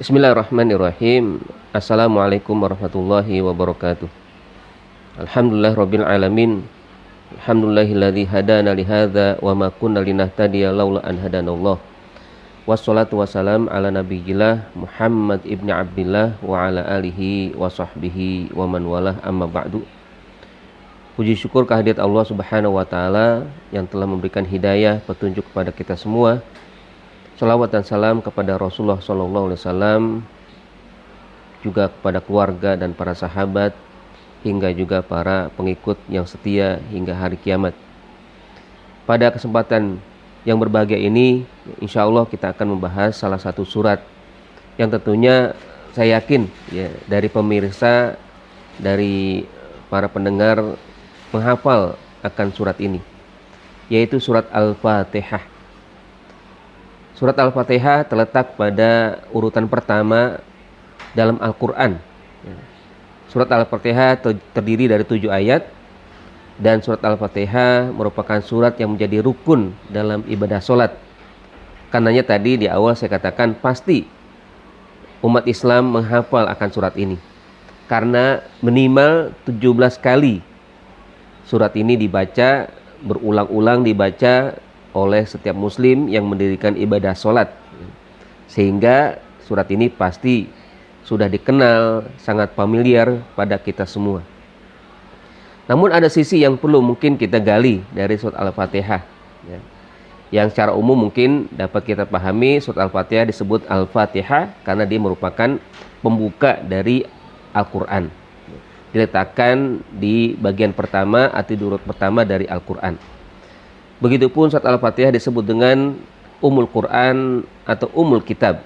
Bismillahirrahmanirrahim. Assalamualaikum warahmatullahi wabarakatuh. Alhamdulillah rabbil alamin. Alhamdulillahilladzi hadana lihadza wa ma kunna linahtadiya laula an hadanallah. Wassalatu wassalam ala nabiyillah Muhammad ibni Abdillah wa ala alihi wa sahbihi wa man walah, amma ba'du. Puji syukur kehadirat Allah Subhanahu wa taala yang telah memberikan hidayah petunjuk kepada kita semua. Salawat dan salam kepada Rasulullah SAW, juga kepada keluarga dan para sahabat, hingga juga para pengikut yang setia hingga hari kiamat. Pada kesempatan yang berbahagia ini, insya Allah kita akan membahas salah satu surat yang tentunya saya yakin ya, dari pemirsa, dari para pendengar menghafal akan surat ini, yaitu surat Al-Fatihah. Surat Al-Fatihah terletak pada urutan pertama dalam Al-Quran. Surat Al-Fatihah terdiri dari 7 ayat, dan surat Al-Fatihah merupakan surat yang menjadi rukun dalam ibadah sholat. Karenanya tadi di awal saya katakan pasti umat Islam menghafal akan surat ini, karena minimal 17 kali surat ini dibaca, berulang-ulang dibaca oleh setiap muslim yang mendirikan ibadah sholat, sehingga surat ini pasti sudah dikenal, sangat familiar pada kita semua. Namun ada sisi yang perlu mungkin kita gali dari surat Al-Fatihah ya, yang secara umum mungkin dapat kita pahami. Surat Al-Fatihah disebut Al-Fatihah karena dia merupakan pembuka dari Al-Quran, diletakkan di bagian pertama atau di urut pertama dari Al-Quran. Begitupun surat Al-Fatihah disebut dengan Ummul Quran atau Ummul Kitab,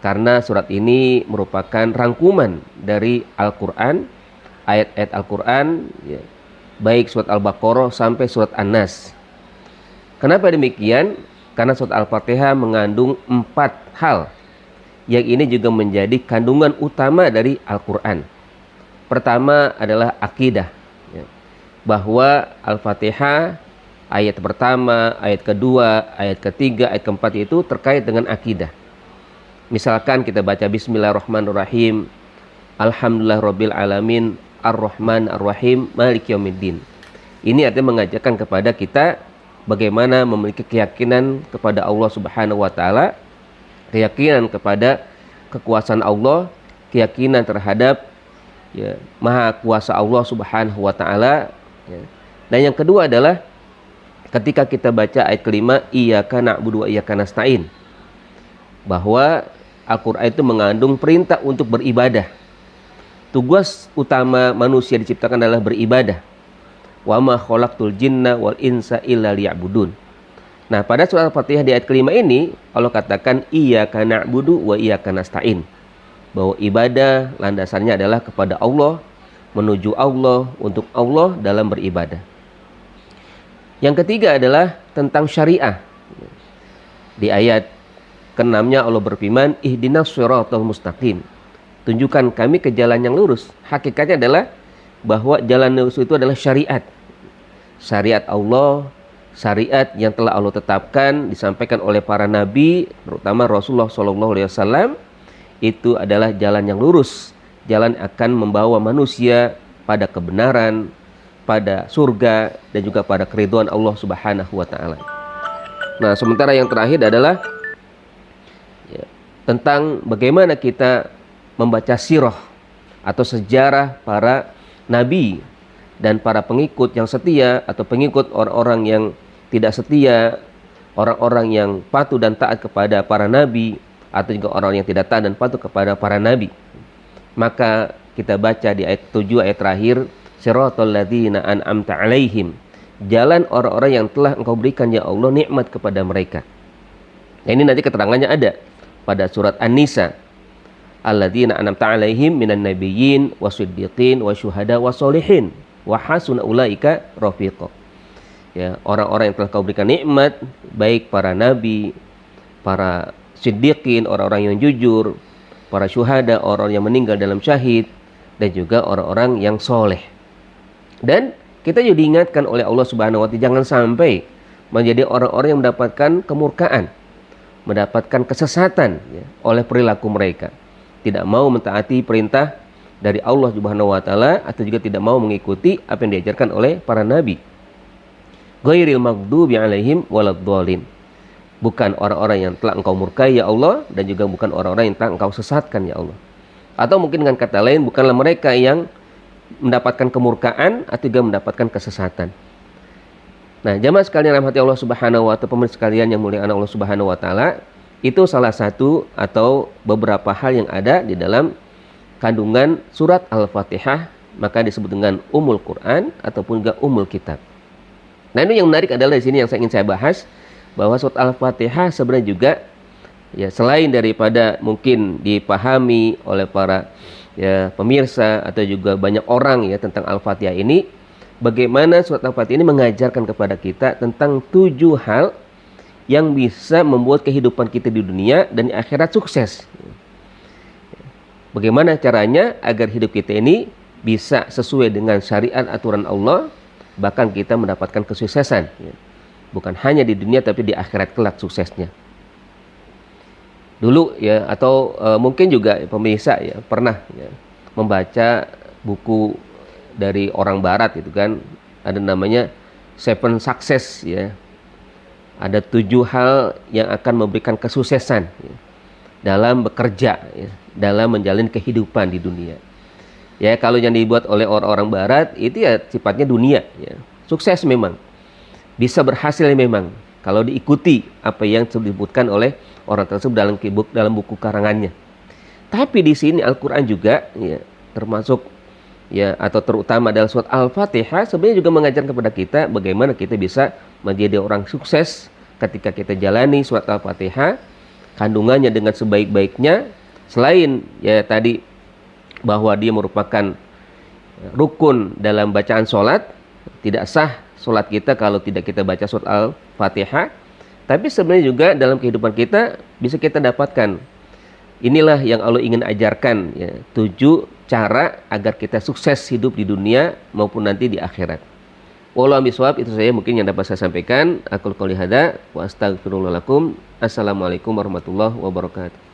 karena surat ini merupakan rangkuman dari Al-Quran, ayat-ayat Al-Quran ya, baik surat Al-Baqarah sampai surat An-Nas. Kenapa demikian? Karena surat Al-Fatihah mengandung 4 hal yang ini juga menjadi kandungan utama dari Al-Quran. Pertama adalah akidah ya, bahwa Al-Fatihah ayat pertama, ayat kedua, ayat ketiga, ayat keempat itu terkait dengan akidah. Misalkan kita baca Bismillahirrahmanirrahim, Alhamdulillah rabbil alamin, Ar-Rahman Ar-Rahim, Maliki Yaumiddin. Ini artinya mengajarkan kepada kita bagaimana memiliki keyakinan kepada Allah Subhanahu wa taala, keyakinan kepada kekuasaan Allah, keyakinan terhadap ya, maha kuasa Allah Subhanahu wa taala ya. Dan yang kedua adalah ketika kita baca ayat kelima, Iyyaka na'budu wa iyyaka nasta'in, bahwa Al-Quran itu mengandung perintah untuk beribadah. Tugas utama manusia diciptakan adalah beribadah. Wa ma khalaqtul jinna wal insa illa liya'budun. Nah, pada surah Al-Fatihah di ayat kelima ini Allah katakan Iyyaka na'budu wa iyyaka nasta'in, bahwa ibadah landasannya adalah kepada Allah, menuju Allah, untuk Allah dalam beribadah. Yang ketiga adalah tentang syariah. Di ayat ke-6-nya Allah berfirman, Ihdinas shiratal mustaqim, tunjukkan kami ke jalan yang lurus. Hakikatnya adalah bahwa jalan lurus itu adalah syariat. Syariat Allah, syariat yang telah Allah tetapkan, disampaikan oleh para nabi, terutama Rasulullah SAW, itu adalah jalan yang lurus. Jalan akan membawa manusia pada kebenaran, pada surga, dan juga pada keridhaan Allah Subhanahu wa taala. Nah, sementara yang terakhir adalah ya, tentang bagaimana kita membaca sirah atau sejarah para nabi dan para pengikut yang setia atau pengikut orang-orang yang tidak setia, orang-orang yang patuh dan taat kepada para nabi, atau juga orang yang tidak taat dan patuh kepada para nabi. Maka kita baca di ayat 7 ayat terakhir, Siratal ladzina an'amta 'alaihim, jalan orang-orang yang telah Engkau berikan ya Allah nikmat kepada mereka. Nah, ini nanti keterangannya ada pada surat An-Nisa, alladzina an'amta 'alaihim minan nabiyyin wasiddiqin wasyuhada wassolihin wa hasuna ulaika rafiqa. Ya, orang-orang yang telah Kau berikan nikmat, baik para nabi, para siddiqin, orang-orang yang jujur, para syuhada, orang yang meninggal dalam syahid, dan juga orang-orang yang soleh. Dan kita juga diingatkan oleh Allah Subhanahu wa taala jangan sampai menjadi orang-orang yang mendapatkan kemurkaan, mendapatkan kesesatan ya, oleh perilaku mereka. Tidak mau mentaati perintah dari Allah Subhanahu wa taala atau juga tidak mau mengikuti apa yang diajarkan oleh para nabi. Ghairil maghdubi alaihim waladdallin. Bukan orang-orang yang telah engkau murkai ya Allah, dan juga bukan orang-orang yang telah engkau sesatkan ya Allah. Atau mungkin dengan kata lain, bukanlah mereka yang mendapatkan kemurkaan atau juga mendapatkan kesesatan. Nah, jamaah sekalian rahmati Allah Subhanahu wa taala, pemirsa sekalian yang mulia Allah Subhanahu wa taala, itu salah satu atau beberapa hal yang ada di dalam kandungan surat Al-Fatihah, maka disebut dengan Ummul Quran ataupun juga Ummul Kitab. Nah, ini yang menarik adalah di sini yang ingin saya bahas, bahwa surat Al-Fatihah sebenarnya juga ya, selain daripada mungkin dipahami oleh para ya pemirsa atau juga banyak orang ya tentang Al-Fatihah ini, bagaimana surat Al-Fatihah ini mengajarkan kepada kita tentang 7 hal yang bisa membuat kehidupan kita di dunia dan di akhirat sukses. Bagaimana caranya agar hidup kita ini bisa sesuai dengan syariat aturan Allah, bahkan kita mendapatkan kesuksesan ya. Bukan hanya di dunia tapi di akhirat kelak suksesnya. Dulu ya, atau mungkin juga pemirsa ya pernah ya, membaca buku dari orang barat itu kan, ada namanya Seven Success ya. Ada 7 hal yang akan memberikan kesuksesan ya, dalam bekerja ya, dalam menjalin kehidupan di dunia. Ya, kalau yang dibuat oleh orang-orang barat itu ya sifatnya dunia ya. Sukses memang. Bisa berhasil memang kalau diikuti apa yang disebutkan oleh orang tersebut dalam buku karangannya. Tapi di sini Al-Qur'an juga ya, termasuk ya atau terutama dalam surat Al-Fatihah sebenarnya juga mengajarkan kepada kita bagaimana kita bisa menjadi orang sukses ketika kita jalani surat Al-Fatihah, kandungannya dengan sebaik-baiknya. Selain ya tadi bahwa dia merupakan rukun dalam bacaan sholat, tidak sah sholat kita kalau tidak kita baca surat Al-Fatihah. Tapi sebenarnya juga dalam kehidupan kita bisa kita dapatkan. Inilah yang Allah ingin ajarkan ya, 7 cara agar kita sukses hidup di dunia maupun nanti di akhirat. Wallahu bisawab, itu saya mungkin yang dapat saya sampaikan. Aqul qouli hadza wa astaghfirullah lakum. Assalamualaikum warahmatullahi wabarakatuh.